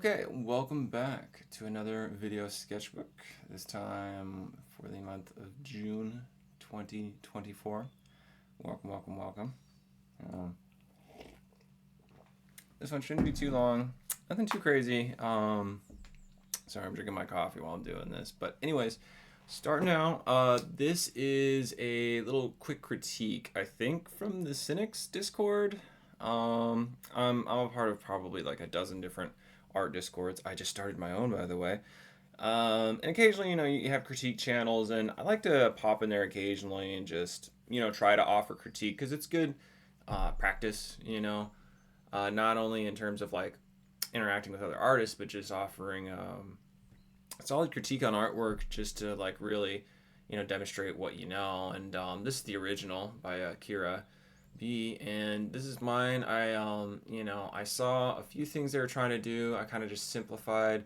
Okay, welcome back to another video sketchbook, this time for the month of June 2024. Welcome, welcome, welcome. Um, this one shouldn't be too long, nothing too crazy. Sorry, I'm drinking my coffee while I'm doing this. But anyways, starting out, this is a little quick critique, I think, from the Cynics Discord. I'm a part of probably like a dozen different art discords. I just started my own, by the way. And occasionally, you have critique channels, and I like to pop in there occasionally and just, try to offer critique because it's good practice, not only in terms of like interacting with other artists, but just offering a solid critique on artwork just to like really, demonstrate what you know. And this is the original by Kira B, and this is mine. I saw a few things they were trying to do. I kind of just simplified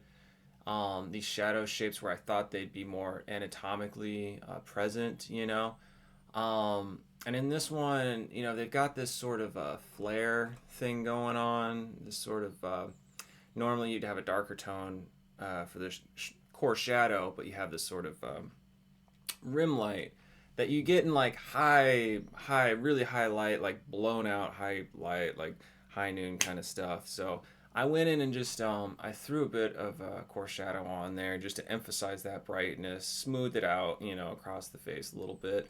these shadow shapes where I thought they'd be more anatomically present, and in this one, they've got this sort of flare thing going on. This sort of normally you'd have a darker tone for the core shadow, but you have this sort of rim light that you get in like really high light, like blown out high light, like high noon kind of stuff. So I went in and just I threw a bit of core shadow on there just to emphasize that brightness, smooth it out, across the face a little bit.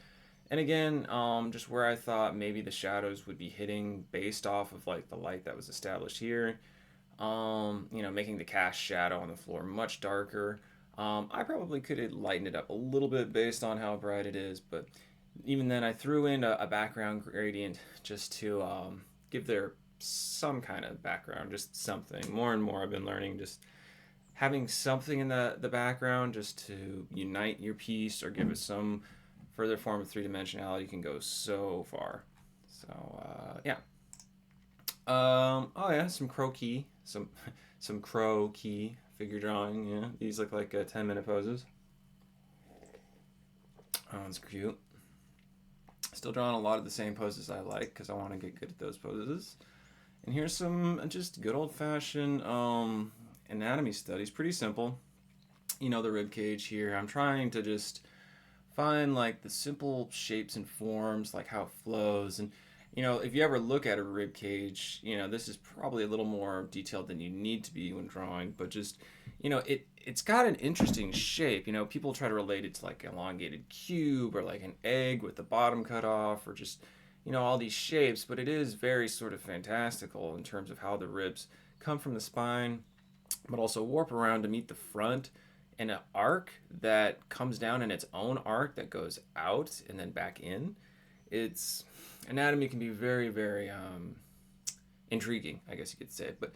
And again, just where I thought maybe the shadows would be hitting based off of like the light that was established here, making the cast shadow on the floor much darker. I probably could have lightened it up a little bit based on how bright it is, but even then, I threw in a background gradient just to give there some kind of background, just something. More and more, I've been learning just having something in the background just to unite your piece or give it some further form of three dimensionality can go so far. So yeah. Oh yeah, some crow key, some crow key figure drawing. Yeah, these look like 10-minute poses. Oh, that's cute. Still drawing a lot of the same poses I like because I want to get good at those poses. And here's some just good old fashioned anatomy studies. Pretty simple. The rib cage here. I'm trying to just find like the simple shapes and forms, like how it flows. And if you ever look at a rib cage, this is probably a little more detailed than you need to be when drawing, but just it's got an interesting shape. People try to relate it to like an elongated cube or like an egg with the bottom cut off, or just all these shapes, but it is very sort of fantastical in terms of how the ribs come from the spine but also warp around to meet the front, and an arc that comes down in its own arc that goes out and then back in. It's anatomy can be very, very intriguing, I guess you could say. But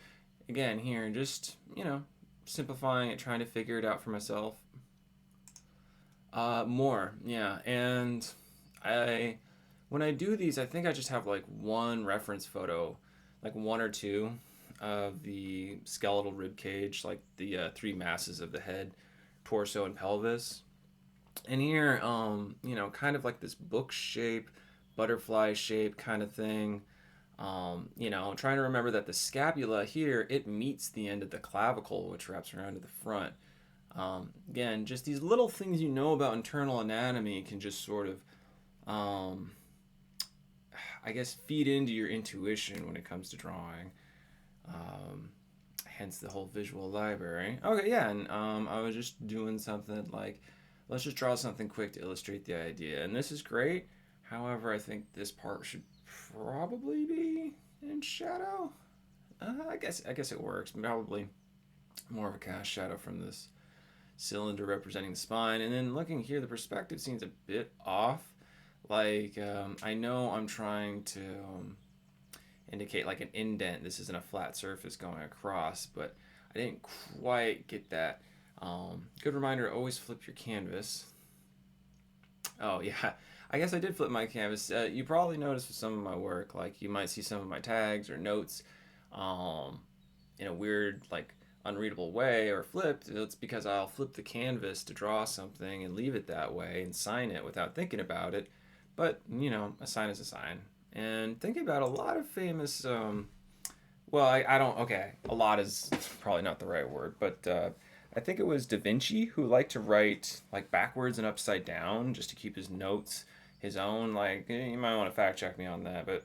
again, here, just simplifying it, trying to figure it out for myself. More, yeah, and I when I do these, I think I just have like one reference photo, like one or two of the skeletal rib cage, like the three masses of the head, torso, and pelvis. And here, kind of like this book shape, butterfly shape kind of thing. Trying to remember that the scapula here, it meets the end of the clavicle, which wraps around to the front. Again, just these little things about internal anatomy can just sort of, I guess, feed into your intuition when it comes to drawing. Um, Hence the whole visual library. Okay, yeah, and I was just doing something like, let's just draw something quick to illustrate the idea. And this is great. However, I think this part should probably be in shadow. I guess it works. Probably more of a cast shadow from this cylinder representing the spine. And then looking here, the perspective seems a bit off. Like, I know I'm trying to indicate like an indent. This isn't a flat surface going across, but I didn't quite get that. Good reminder, always flip your canvas. Oh, yeah. I guess I did flip my canvas. You probably noticed with some of my work, like you might see some of my tags or notes um, in a weird, like unreadable way or flipped. It's because I'll flip the canvas to draw something and leave it that way and sign it without thinking about it. But, a sign is a sign. And thinking about a lot of famous Well, I don't. Okay, a lot is probably not the right word, but I think it was Da Vinci who liked to write like backwards and upside down just to keep his notes his own. Like you might want to fact check me on that, but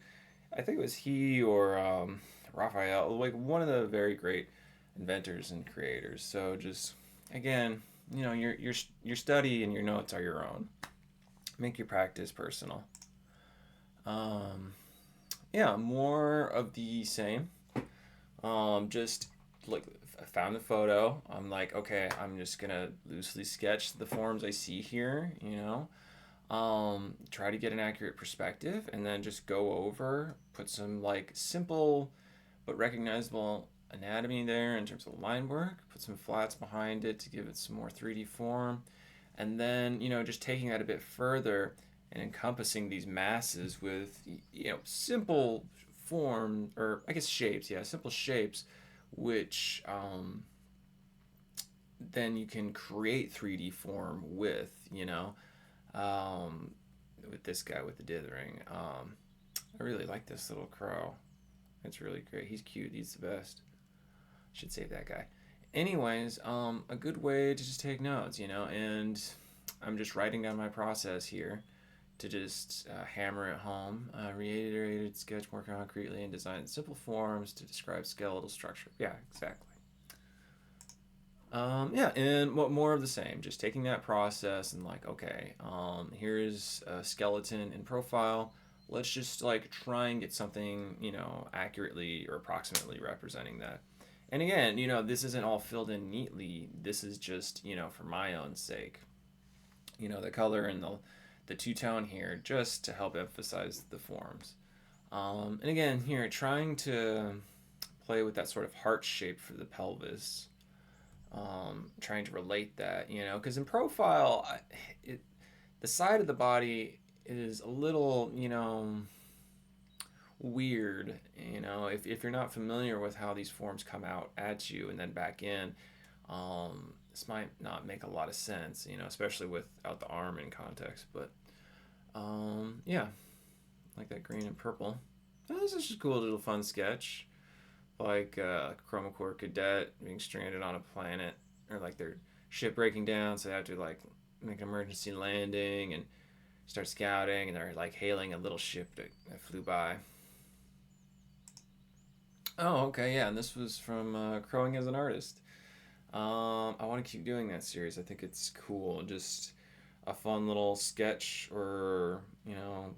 I think it was he or Raphael, like one of the very great inventors and creators. So just again, your study and your notes are your own. Make your practice personal. Um, yeah, more of the same. Just like I found the photo. I'm like, okay, I'm just gonna loosely sketch the forms I see here. Try to get an accurate perspective, and then just go over, put some like simple but recognizable anatomy there in terms of line work. Put some flats behind it to give it some more 3D form, and then just taking that a bit further and encompassing these masses with simple form, or I guess shapes, yeah, simple shapes, which then you can create 3D form um, with this guy with the dithering. I really like this little crow. It's really great. He's cute. He's the best. Should save that guy. Anyways, a good way to just take notes, and I'm just writing down my process here to just hammer it home. Reiterated sketch more concretely and design simple forms to describe skeletal structure. Yeah, exactly. Yeah, and what more of the same? Just taking that process and like, okay, here's a skeleton in profile. Let's just like try and get something, accurately or approximately representing that. And again, this isn't all filled in neatly. This is just, for my own sake. The color and the two tone here just to help emphasize the forms. And again, here trying to play with that sort of heart shape for the pelvis, trying to relate that, because in profile, the side of the body is a little, weird, if you're not familiar with how these forms come out at you and then back in. This might not make a lot of sense, especially without the arm in context, but yeah, like that green and purple. Oh, this is just a cool little fun sketch, like Chroma Corps cadet being stranded on a planet, or like their ship breaking down, so they have to like make an emergency landing and start scouting, and they're like hailing a little ship that flew by. Oh, okay, yeah, and this was from Crowing as an Artist. I want to keep doing that series. I think it's cool. Just a fun little sketch or,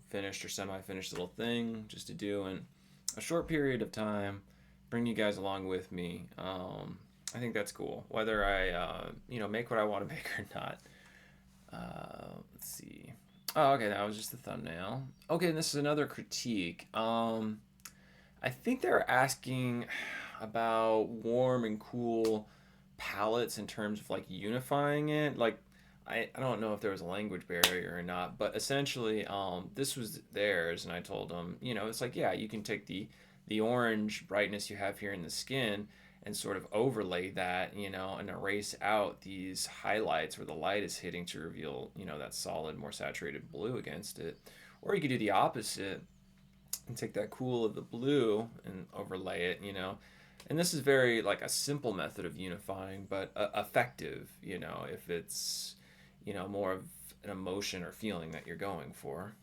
finished or semi finished little thing just to do in a short period of time. Bring you guys along with me. I think that's cool. Whether I, make what I want to make or not. Let's see. Oh, okay, that was just the thumbnail. Okay, and this is another critique. I think they're asking about warm and cool palettes in terms of like unifying it. Like, I don't know if there was a language barrier or not, but essentially, this was theirs, and I told them, it's like, yeah, you can take the orange brightness you have here in the skin and sort of overlay that, and erase out these highlights where the light is hitting to reveal, that solid, more saturated blue against it. Or you could do the opposite and take that cool of the blue and overlay it, And this is very like a simple method of unifying, but effective, if it's, more of an emotion or feeling that you're going for.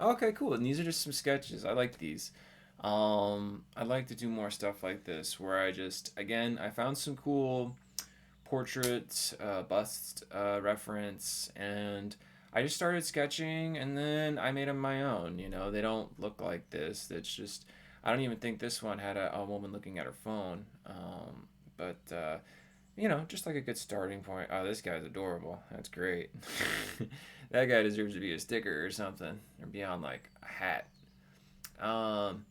Okay, cool. And these are just some sketches. I like these. I'd like to do more stuff like this where I just, again, I found some cool portrait, bust reference, and I just started sketching, and then I made them my own. They don't look like this. It's just, I don't even think this one had a woman looking at her phone. But just like a good starting point. Oh, this guy's adorable. That's great. That guy deserves to be a sticker or something, or be on like a hat. Um,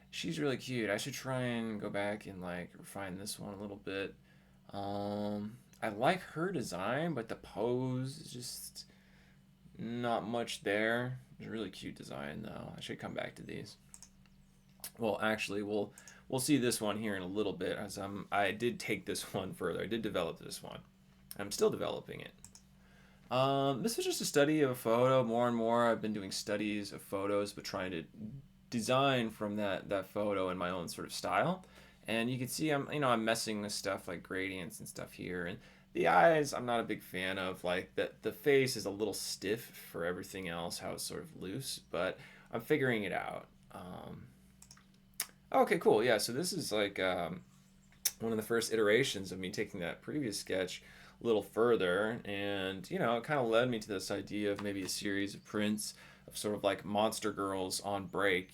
she's really cute. I should try and go back and like refine this one a little bit. I like her design, but the pose is just not much there. It's a really cute design though. I should come back to these. Well, actually, we'll see this one here in a little bit, as I did take this one further. I did develop this one. I'm still developing it. This was just a study of a photo. More and more, I've been doing studies of photos, but trying to design from that photo in my own sort of style. And you can see I'm messing with stuff like gradients and stuff here. And the eyes, I'm not a big fan of. Like the face is a little stiff for everything else, how it's sort of loose, but I'm figuring it out. Okay, cool. Yeah, so this is like one of the first iterations of me taking that previous sketch a little further, and it kind of led me to this idea of maybe a series of prints of sort of like monster girls on break.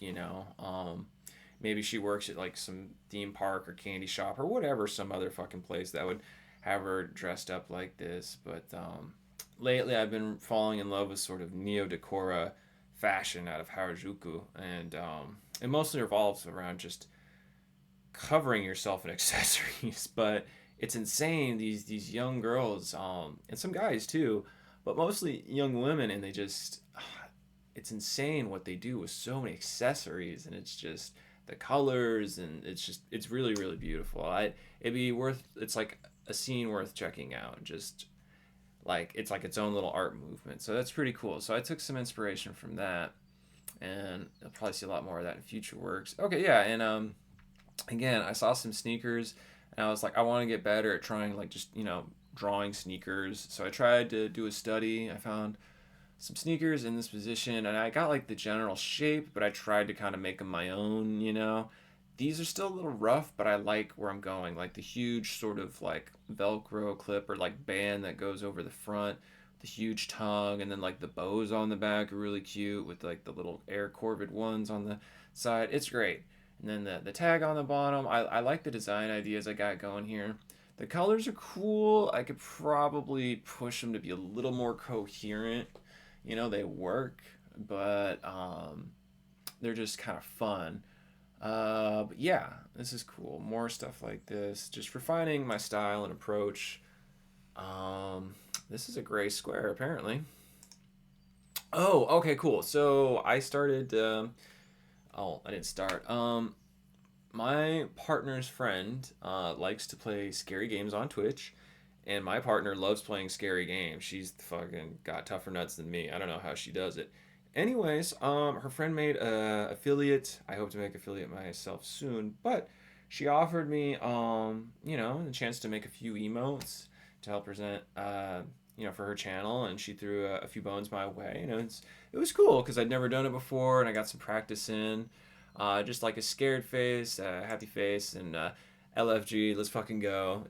Maybe she works at like some theme park or candy shop or whatever, some other fucking place that would have her dressed up like this. But lately I've been falling in love with sort of neo decora fashion out of Harajuku, and it mostly revolves around just covering yourself in accessories. But it's insane, these young girls, and some guys too, but mostly young women, and they just it's insane what they do with so many accessories, and it's just the colors, and it's really really beautiful. It's like a scene worth checking out. Just like it's like its own little art movement, so that's pretty cool. So I took some inspiration from that, and you'll probably see a lot more of that in future works. Okay, yeah, and again, I saw some sneakers, and I was like, I want to get better at trying like just drawing sneakers. So I tried to do a study. I found some sneakers in this position, and I got like the general shape, but I tried to kind of make them my own. These are still a little rough, but I like where I'm going. Like the huge sort of like Velcro clip or like band that goes over the front, the huge tongue, and then like the bows on the back are really cute with like the little air Corvid ones on the side. It's great. And then the tag on the bottom. I like the design ideas I got going here. The colors are cool. I could probably push them to be a little more coherent. They work, but they're just kind of fun. But yeah, this is cool. More stuff like this. Just refining my style and approach. This is a gray square, apparently. Oh, okay, cool. So I started. Oh, I didn't start. My partner's friend likes to play scary games on Twitch, and my partner loves playing scary games. She's fucking got tougher nuts than me. I don't know how she does it. Anyways, her friend made a affiliate. I hope to make affiliate myself soon, but she offered me, the chance to make a few emotes to help present, for her channel, and she threw a few bones my way. It was cool because I'd never done it before, and I got some practice in. Just like a scared face, a happy face, and LFG, let's fucking go,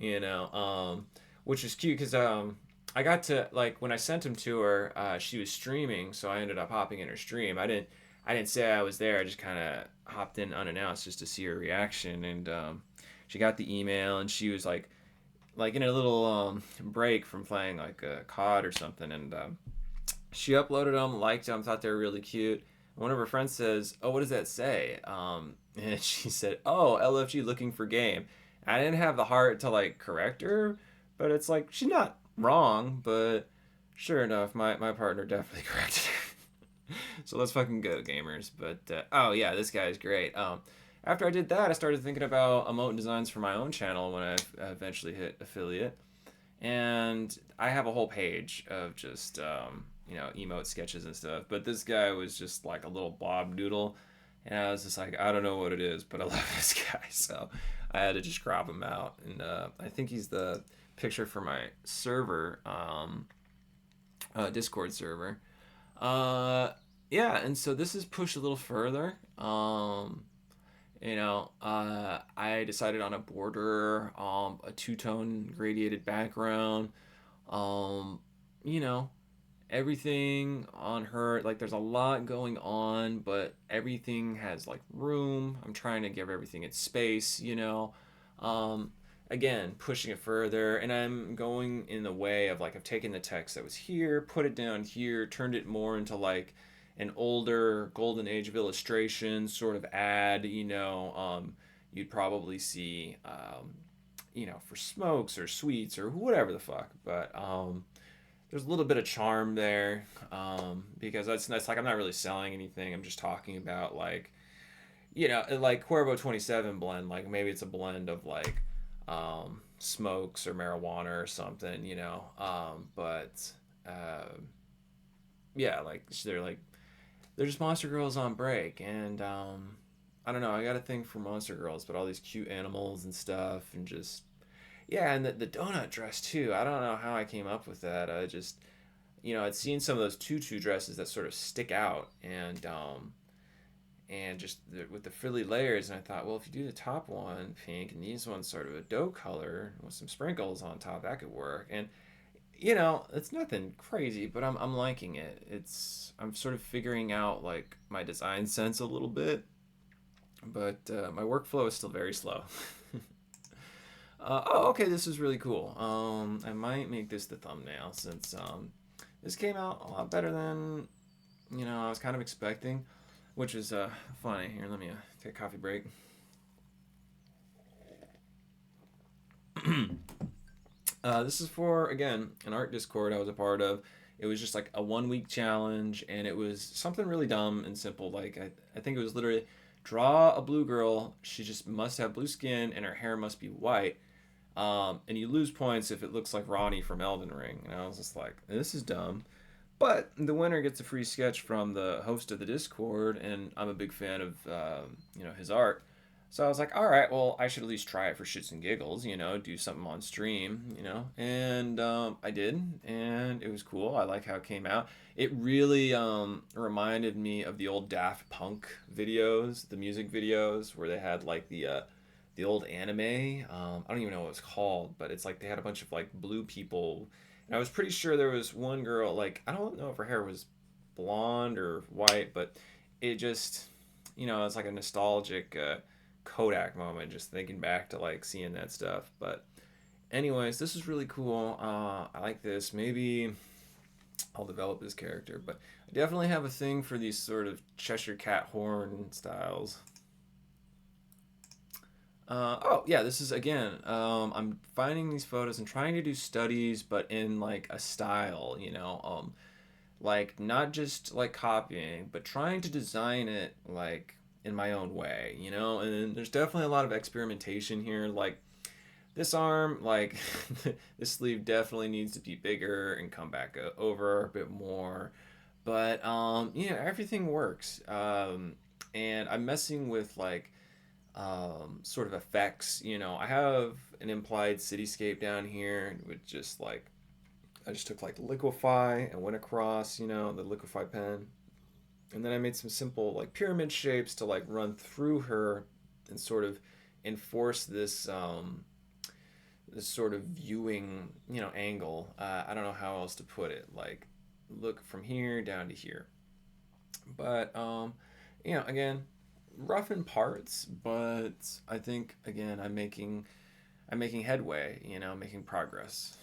which is cute because I got to like when I sent him to her, she was streaming, so I ended up hopping in her stream. I didn't say I was there. I just kind of hopped in unannounced just to see her reaction, and she got the email, and she was like in a little break from playing like a COD or something, and she uploaded them, liked them, thought they were really cute. One of her friends says, "Oh, what does that say?" And she said, "Oh, LFG looking for game." I didn't have the heart to like correct her, but it's like she's not wrong. But sure enough, my partner definitely corrected her. So let's fucking go, gamers. But oh yeah, this guy is great. After I did that, I started thinking about emote designs for my own channel when I eventually hit affiliate, and I have a whole page of just emote sketches and stuff. But this guy was just like a little blob noodle, and I was just like, I don't know what it is, but I love this guy, so I had to just crop him out. And I think he's the picture for my server, Discord server. Yeah, and so this is pushed a little further. I decided on a border, a two-tone gradiated background. Um, you know, everything on her, like there's a lot going on, but everything has like room. I'm trying to give everything its space. Um, Again, pushing it further, and I'm going in the way of like I've taken the text that was here, put it down here, turned it more into like an older golden age of illustration sort of ad. You'd probably see for smokes or sweets or whatever the fuck, but there's a little bit of charm there, because that's like I'm not really selling anything. I'm just talking about like Cuervo 27 blend. Like maybe it's a blend of like smokes or marijuana or something. But yeah, like they're like they're just monster girls on break, and I don't know. I got a thing for monster girls, but all these cute animals and stuff, and just yeah, and the donut dress too. I don't know how I came up with that. I just I'd seen some of those tutu dresses that sort of stick out, and just with the frilly layers, and I thought, well, if you do the top one pink and these ones sort of a dough color with some sprinkles on top, that could work. And it's nothing crazy, but I'm liking it. I'm sort of figuring out like my design sense a little bit, but my workflow is still very slow. Oh, okay, this is really cool. I might make this the thumbnail since this came out a lot better than I was kind of expecting, which is funny. Here, let me take a coffee break. This is for, again, an art Discord I was a part of. It was just like a 1 week challenge, and it was something really dumb and simple. Like, I think it was literally draw a blue girl. She just must have blue skin, and her hair must be white. And you lose points if it looks like Ronnie from Elden Ring. And I was just like, this is dumb. But the winner gets a free sketch from the host of the Discord, and I'm a big fan of his art. So I was like, all right, well, I should at least try it for shits and giggles, do something on stream, and I did, and it was cool. I like how it came out. It really reminded me of the old Daft Punk videos, the music videos, where they had like the old anime. I don't even know what it was called, but it's like they had a bunch of like blue people, and I was pretty sure there was one girl, like I don't know if her hair was blonde or white, but it just, it's like a nostalgic. Kodak moment, just thinking back to like seeing that stuff. But anyways, this is really cool. I like this. Maybe I'll develop this character, but I definitely have a thing for these sort of Cheshire Cat horn styles. Oh yeah, this is again. I'm finding these photos and trying to do studies, but in like a style, like not just like copying, but trying to design it like in my own way, and there's definitely a lot of experimentation here. Like this arm, like this sleeve definitely needs to be bigger and come back over a bit more, but everything works. And I'm messing with like sort of effects. I have an implied cityscape down here with just like I just took like liquify and went across the liquify pen, and then I made some simple like pyramid shapes to like run through her and sort of enforce this sort of viewing angle. I don't know how else to put it. Like look from here down to here, but again, rough in parts, but I think again I'm making headway. Making progress.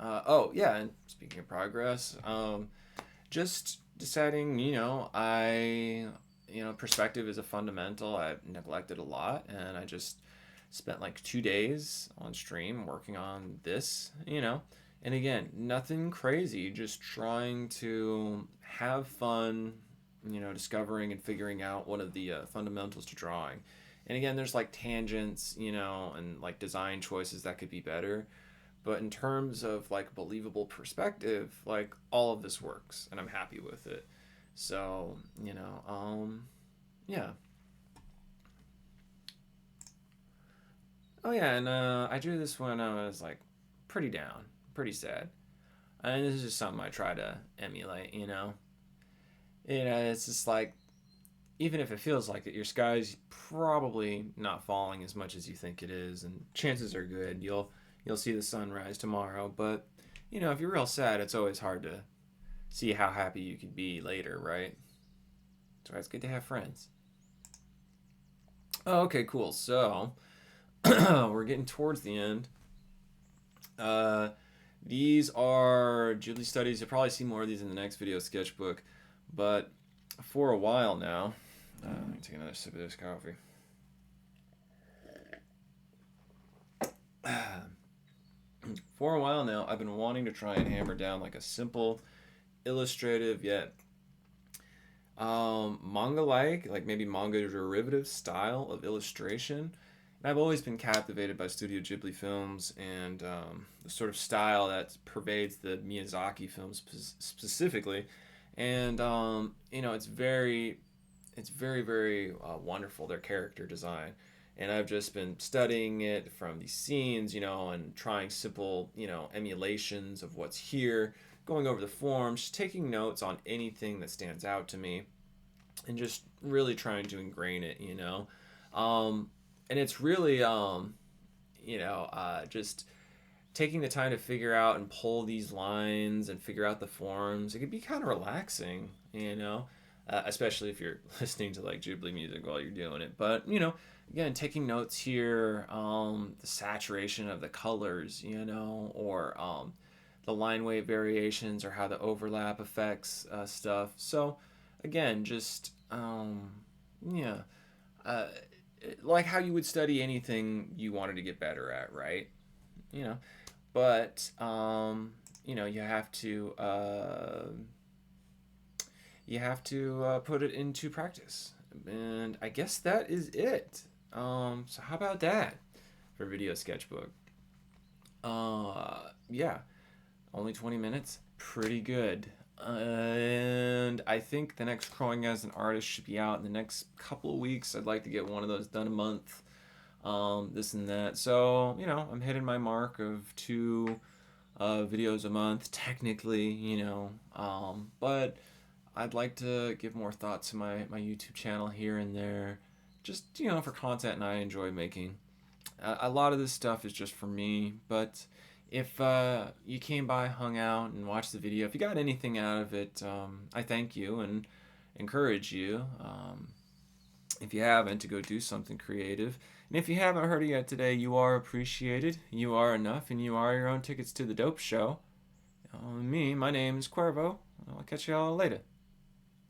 Oh yeah, and speaking of progress, just deciding, perspective is a fundamental I've neglected a lot, and I just spent like 2 days on stream working on this, and again, nothing crazy, just trying to have fun, discovering and figuring out one of the fundamentals to drawing. And again, there's like tangents, and like design choices that could be better. But in terms of like believable perspective, like all of this works and I'm happy with it. So, yeah. Oh yeah, and I drew this when I was like pretty down, pretty sad. And this is just something I try to emulate, it's just like even if it feels like it, your sky's probably not falling as much as you think it is, and chances are good you'll see the sunrise tomorrow. But if you're real sad, it's always hard to see how happy you could be later, right? That's why it's good to have friends. Oh, okay, cool. So we're getting towards the end. Uh, these are Ghibli studies. You'll probably see more of these in the next video sketchbook. But for a while now, let me take another sip of this coffee. For a while now, I've been wanting to try and hammer down like a simple, illustrative yet manga-like maybe manga derivative style of illustration. And I've always been captivated by Studio Ghibli films and the sort of style that pervades the Miyazaki films specifically. And it's very, very wonderful, their character design. And I've just been studying it from these scenes, and trying simple, emulations of what's here, going over the forms, just taking notes on anything that stands out to me, and just really trying to ingrain it. Um, and it's really, just taking the time to figure out and pull these lines and figure out the forms. It could be kind of relaxing. Especially if you're listening to like Ghibli music while you're doing it. But again, taking notes here, the saturation of the colors, or the line weight variations, or how the overlap affects stuff. So again, just yeah, uh, like how you would study anything you wanted to get better at, right? You know, but you have to put it into practice, and I guess that is it. So how about that for video sketchbook? Yeah, only 20 minutes, pretty good. And I think the next Growing as an Artist should be out in the next couple of weeks. I'd like to get one of those done a month, this and that. So, I'm hitting my mark of two videos a month, technically. But I'd like to give more thought to my YouTube channel here and there, just, for content and I enjoy making. A lot of this stuff is just for me, but if you came by, hung out, and watched the video, if you got anything out of it, I thank you and encourage you, if you haven't, to go do something creative. And if you haven't heard it yet today, you are appreciated, you are enough, and you are your own tickets to the Dope Show. My name is Cuervo. I'll catch y'all later.